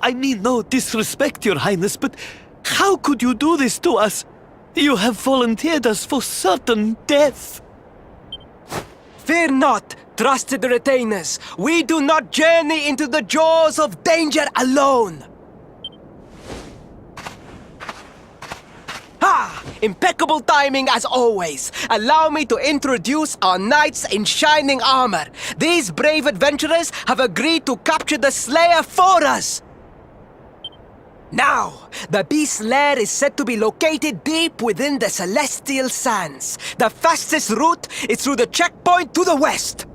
I mean no disrespect, Your Highness, but how could you do this to us? You have volunteered us for certain death. Fear not, trusted retainers. We do not journey into the jaws of danger alone. Ha! Impeccable timing as always. Allow me to introduce our knights in shining armor. These brave adventurers have agreed to capture the Slayer for us. Now, the beast's lair is said to be located deep within the Celestial Sands. The fastest route is through the checkpoint to the west.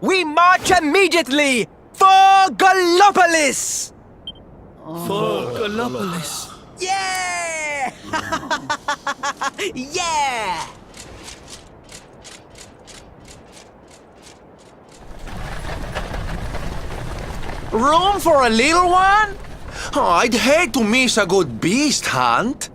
We march immediately for Gallopolis! For Gallopolis. Yeah! Yeah! Room for a little one? Oh, I'd hate to miss a good beast hunt.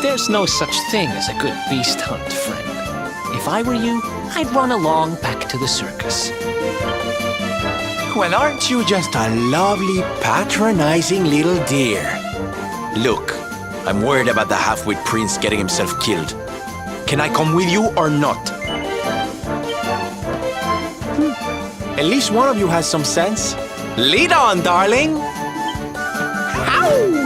There's no such thing as a good beast hunt, friend. If I were you, I'd run along back to the circus. Well, aren't you just a lovely, patronizing little dear? Look, I'm worried about the half-wit prince getting himself killed. Can I come with you or not? At least one of you has some sense. Lead on, darling! Ow!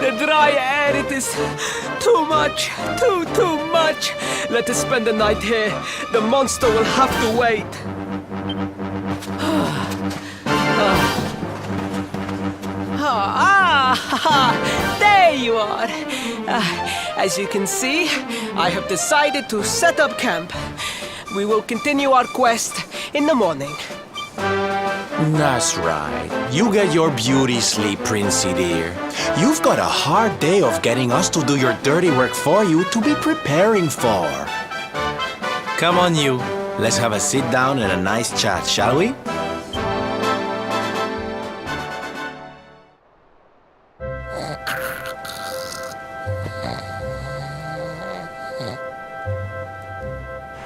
The dry air, it is too much. Too much. Let us spend the night here. The monster will have to wait. There you are. As you can see, I have decided to set up camp. We will continue our quest in the morning. That's right. You get your beauty sleep, Princey dear. You've got a hard day of getting us to do your dirty work for you to be preparing for. Come on, you. Let's have a sit down and a nice chat, shall we?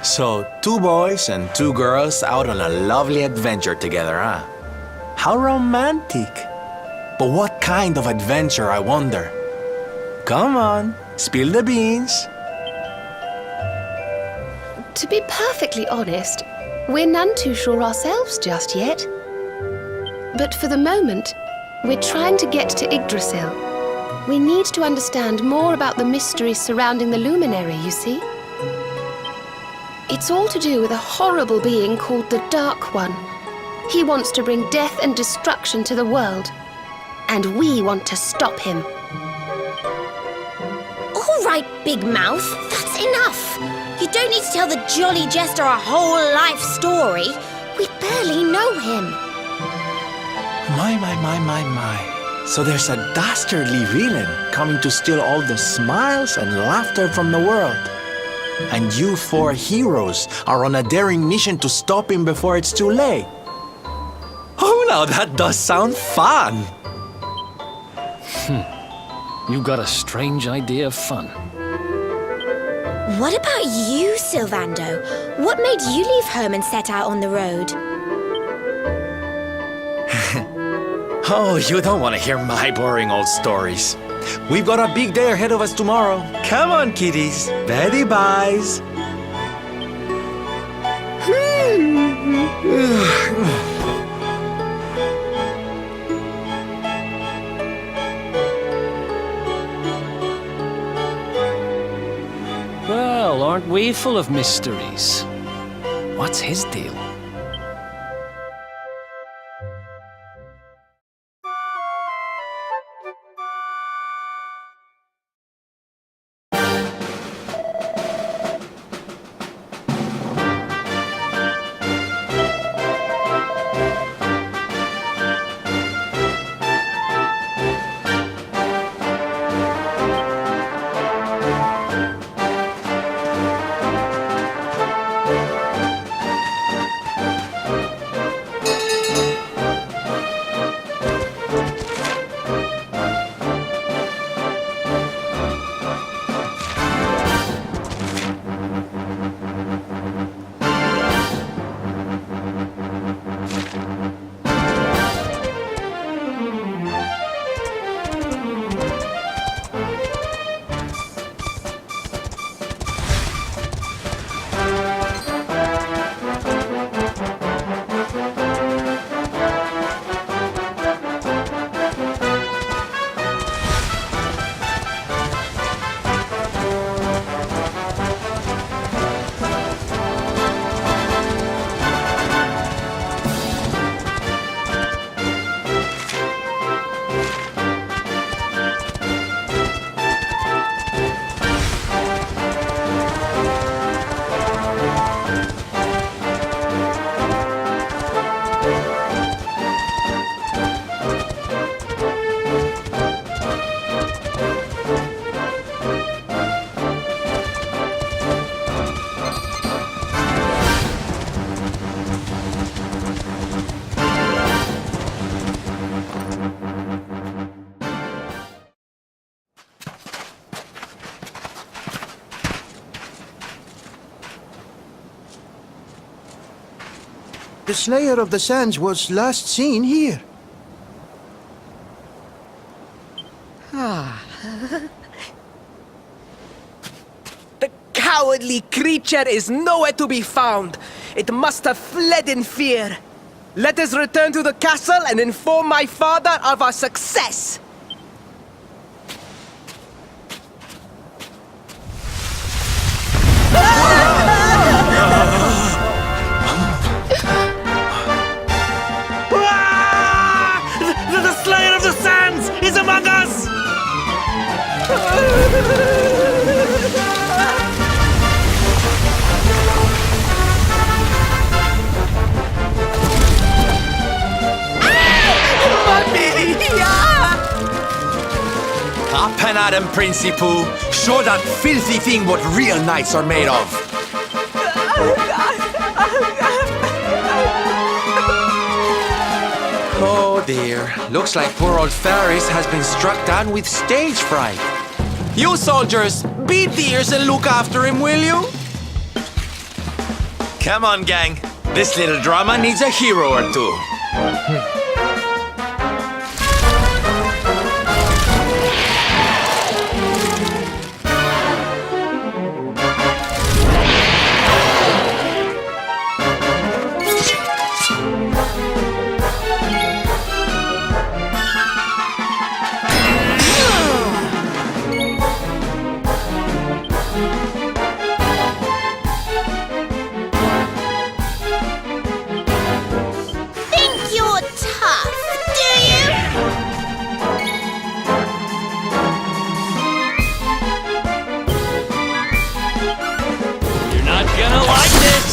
So, 2 boys and 2 girls out on a lovely adventure together, huh? How romantic. But what kind of adventure, I wonder? Come on, spill the beans. To be perfectly honest, we're none too sure ourselves just yet. But for the moment, we're trying to get to Yggdrasil. We need to understand more about the mysteries surrounding the luminary, you see. It's all to do with a horrible being called the Dark One. He wants to bring death and destruction to the world. And we want to stop him. All right, Big Mouth, that's enough. You don't need to tell the Jolly Jester a whole life story. We barely know him. My. So there's a dastardly villain coming to steal all the smiles and laughter from the world. And you 4 heroes are on a daring mission to stop him before it's too late. Oh, now that does sound fun. You got a strange idea of fun. What about you, Sylvando? What made you leave home and set out on the road? Oh, you don't want to hear my boring old stories. We've got a big day ahead of us tomorrow. Come on, kiddies. Betty buys. Well, aren't we full of mysteries? What's his deal? The Slayer of the Sands was last seen here. The cowardly creature is nowhere to be found. It must have fled in fear. Let us return to the castle and inform my father of our success. Up and at him, Princey Pooh. Show that filthy thing what real knights are made of. Oh dear. Looks like poor old Ferris has been struck down with stage fright. You soldiers, beat the ears and look after him, will you? Come on, gang. This little drama needs a hero or two. Think you're tough, do you? You're not gonna like this!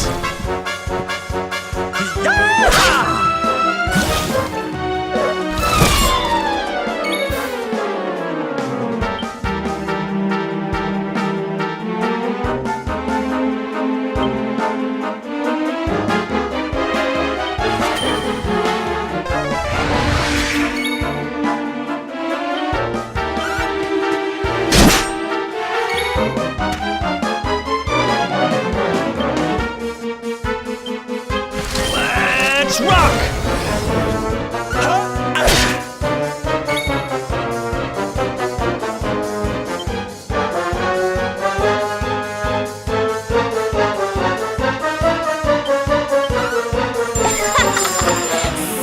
Let's rock!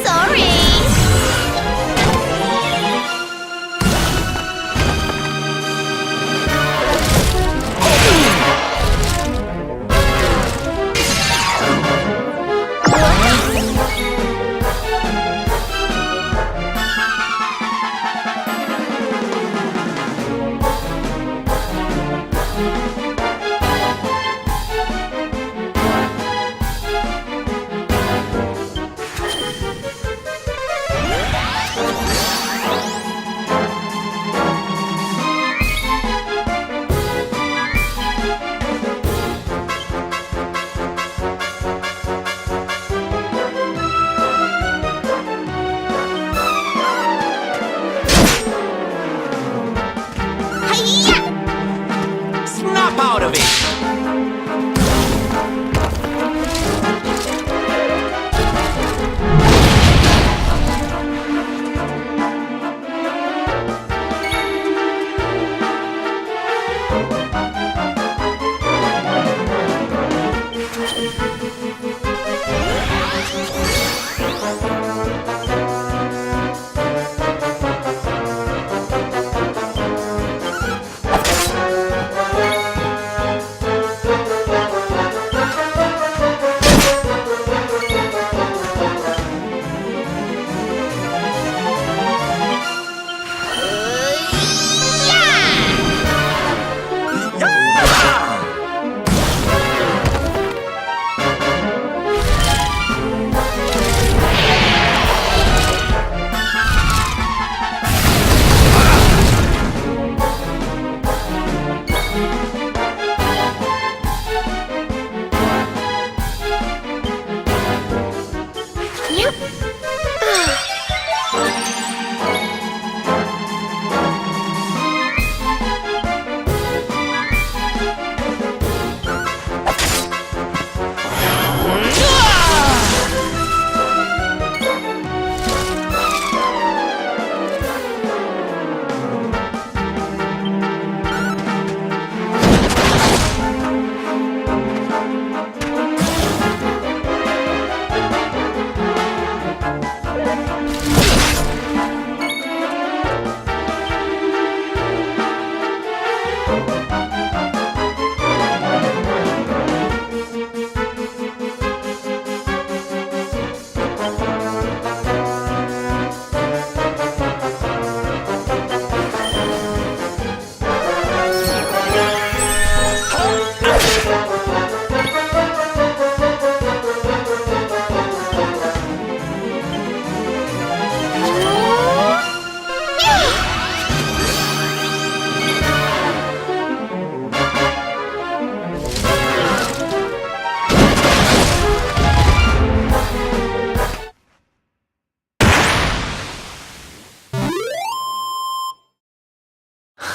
Sorry. Hi-ya! Snap out of it!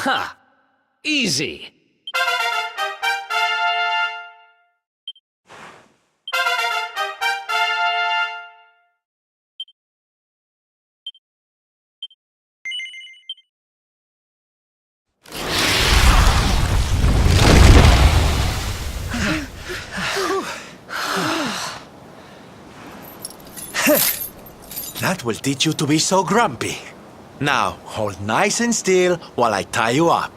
Ha! Easy. That will teach you to be so grumpy. Now, hold nice and still while I tie you up.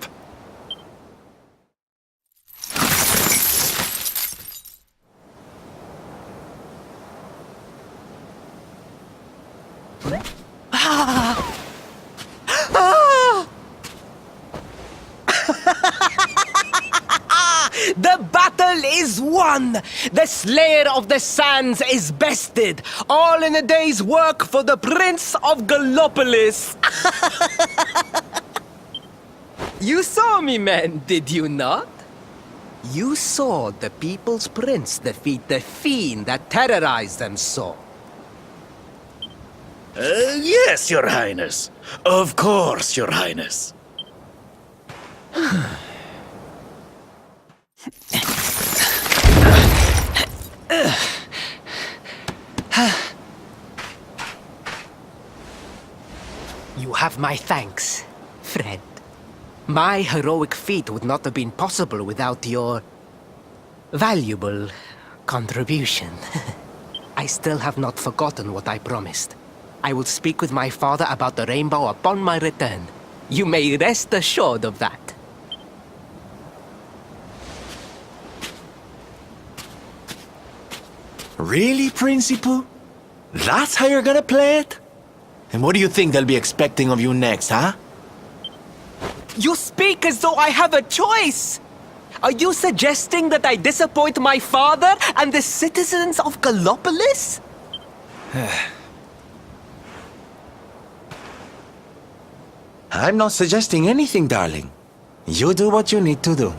The battle is won! The Slayer of the Sands is bested! All in a day's work for the Prince of Gallopolis! You saw me, men, did you not? You saw the People's Prince defeat the fiend that terrorized them so. Yes, Your Highness. Of course, Your Highness. You have my thanks, friend. My heroic feat would not have been possible without your valuable contribution. I still have not forgotten what I promised. I will speak with my father about the rainbow upon my return. You may rest assured of that. Really, Principal? That's how you're gonna play it? And what do you think they'll be expecting of you next, huh? You speak as though I have a choice! Are you suggesting that I disappoint my father and the citizens of Gallopolis? I'm not suggesting anything, darling. You do what you need to do.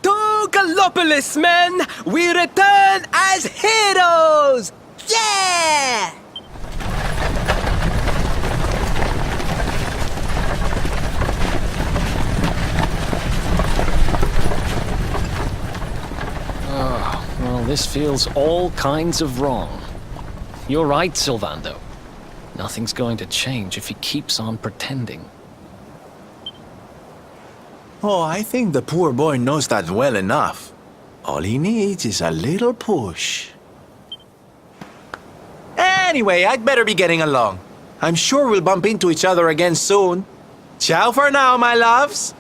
To Gallopolis, men! We return as heroes! Yeah! Well, this feels all kinds of wrong. You're right, Sylvando. Nothing's going to change if he keeps on pretending. Oh, I think the poor boy knows that well enough. All he needs is a little push. Anyway, I'd better be getting along. I'm sure we'll bump into each other again soon. Ciao for now, my loves.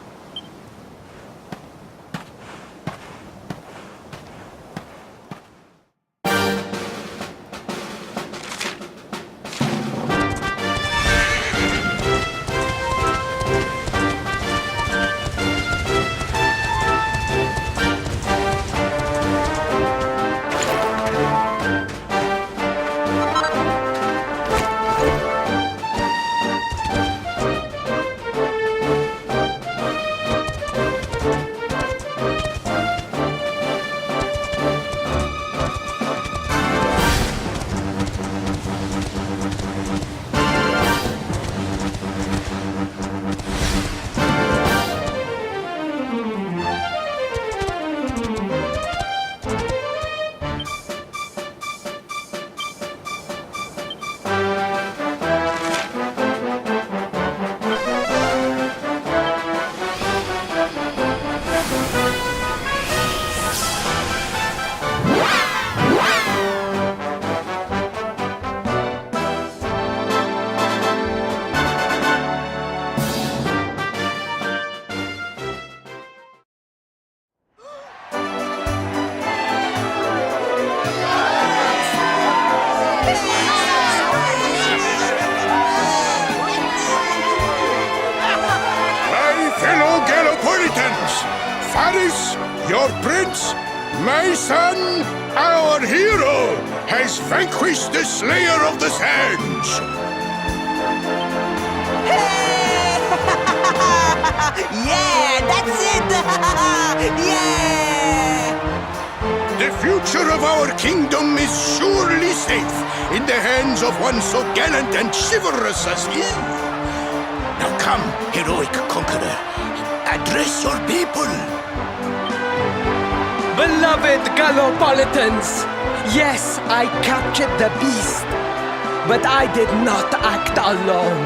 Faris, your prince, my son, our hero, has vanquished the Slayer of the Sands. Yeah, that's it! Yeah! The future of our kingdom is surely safe in the hands of one so gallant and chivalrous as he. Now come, heroic conqueror, address your people. Beloved Gallopolitans, yes, I captured the beast, but I did not act alone.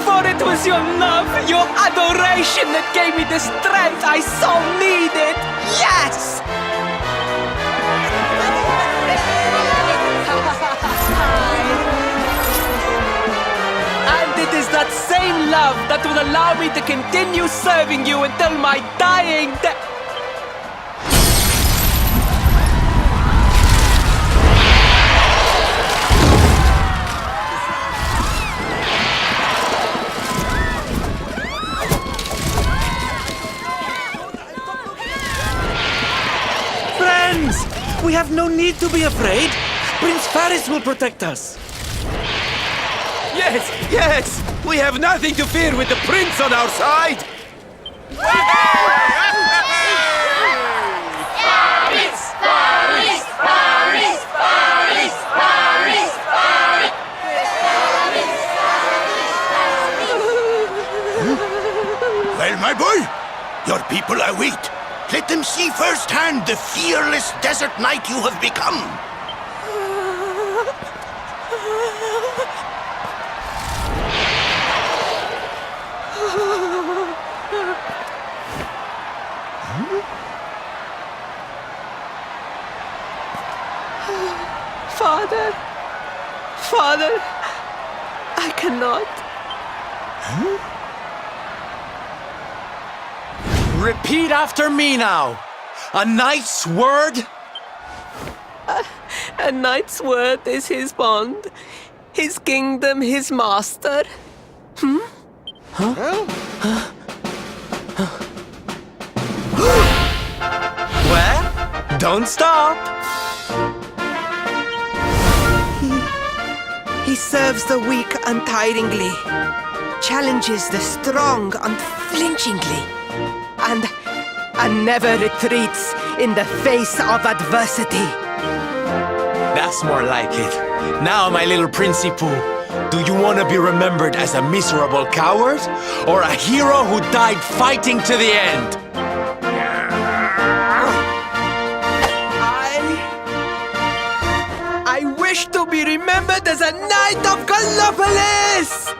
For it was your love, your adoration that gave me the strength I so needed. Yes! And it is that same love that will allow me to continue serving you until my dying day. We have no need to be afraid. Prince Faris will protect us. Yes, yes! We have nothing to fear with the prince on our side! Well, my boy, your people await. Let them see firsthand the fearless desert knight you have become. Father, Father, I cannot. Repeat after me now. A knight's word? A knight's word is his bond, his kingdom, his master. Well, don't stop. He serves the weak untiringly, challenges the strong unflinchingly, and never retreats in the face of adversity. That's more like it. Now, my little Princey Pooh, do you want to be remembered as a miserable coward or a hero who died fighting to the end? I wish to be remembered as a knight of Gallopolis!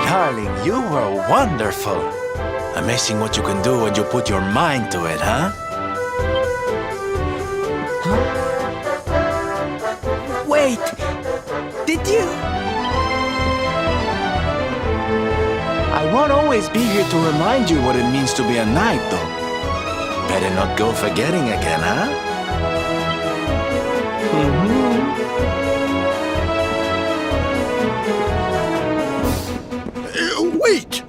Darling, you were wonderful. Amazing what you can do when you put your mind to it, huh? Wait, did you? I won't always be here to remind you what it means to be a knight, though. Better not go forgetting again, huh? Wait,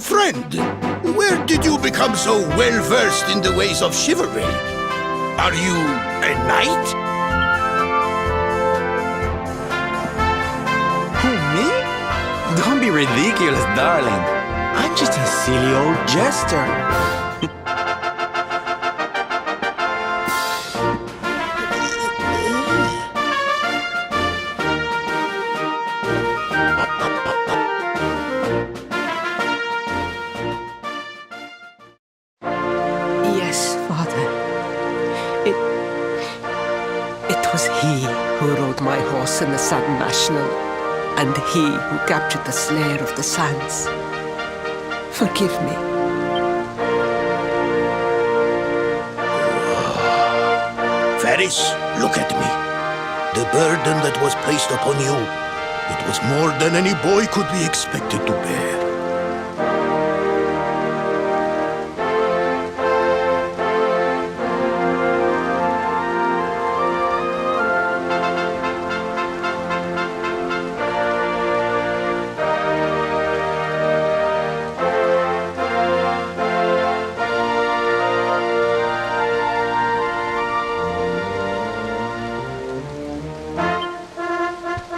friend. Where did you become so well-versed in the ways of chivalry? Are you a knight? Who, me? Don't be ridiculous, darling. I'm just a silly old jester. Yes, Father. It was he who rode my horse in the Sudden National, and he who captured the Slayer of the Sands. Forgive me. Varys, look at me. The burden that was placed upon you, it was more than any boy could be expected to bear.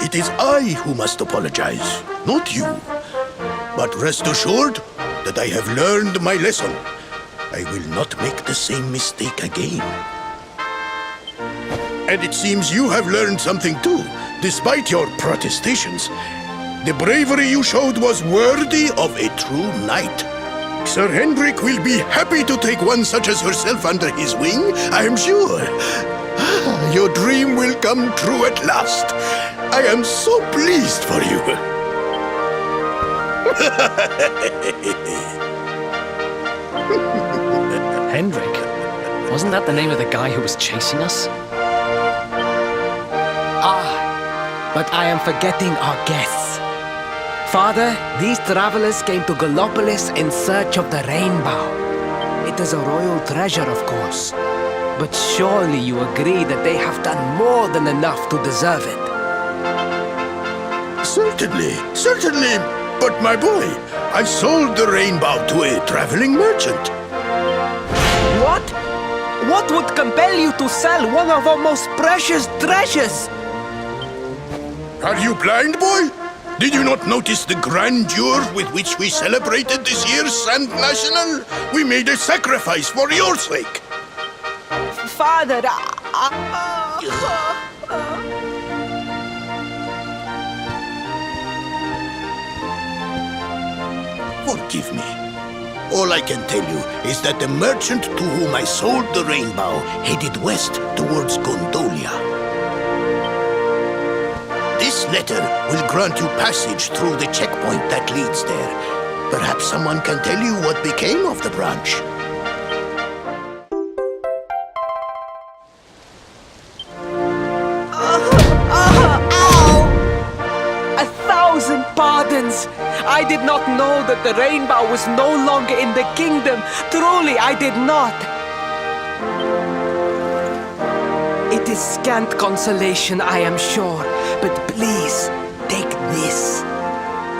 It is I who must apologize, not you. But rest assured that I have learned my lesson. I will not make the same mistake again. And it seems you have learned something too, despite your protestations. The bravery you showed was worthy of a true knight. Sir Hendrik will be happy to take one such as herself under his wing, I am sure. Your dream will come true at last. I am so pleased for you. Hendrik? Wasn't that the name of the guy who was chasing us? But I am forgetting our guests. Father, these travelers came to Gallopolis in search of the rainbow. It is a royal treasure, of course. But surely you agree that they have done more than enough to deserve it. Certainly, certainly. But my boy, I sold the rainbow to a traveling merchant. What? What would compel you to sell one of our most precious treasures? Are you blind, boy? Did you not notice the grandeur with which we celebrated this year's Sand National? We made a sacrifice for your sake. Father, Forgive me. All I can tell you is that the merchant to whom I sold the rainbow headed west towards Gondolia. This letter will grant you passage through the checkpoint that leads there. Perhaps someone can tell you what became of the branch. A thousand pardons! I did not know that the rainbow was no longer in the kingdom. Truly, I did not. It is scant consolation, I am sure. But please, take this.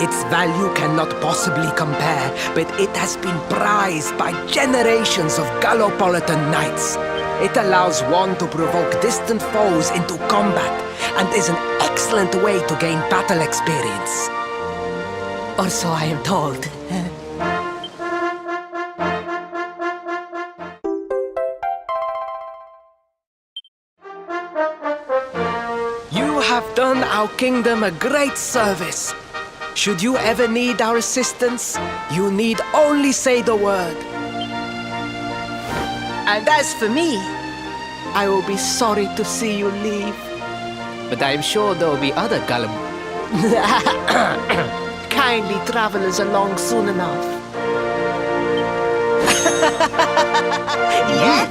Its value cannot possibly compare, but it has been prized by generations of Gallopolitan knights. It allows one to provoke distant foes into combat, and is an excellent way to gain battle experience. Or so I am told. You have done our kingdom a great service. Should you ever need our assistance, you need only say the word. And as for me, I will be sorry to see you leave. But I am sure there will be other kindly travelers along soon enough. Yeah.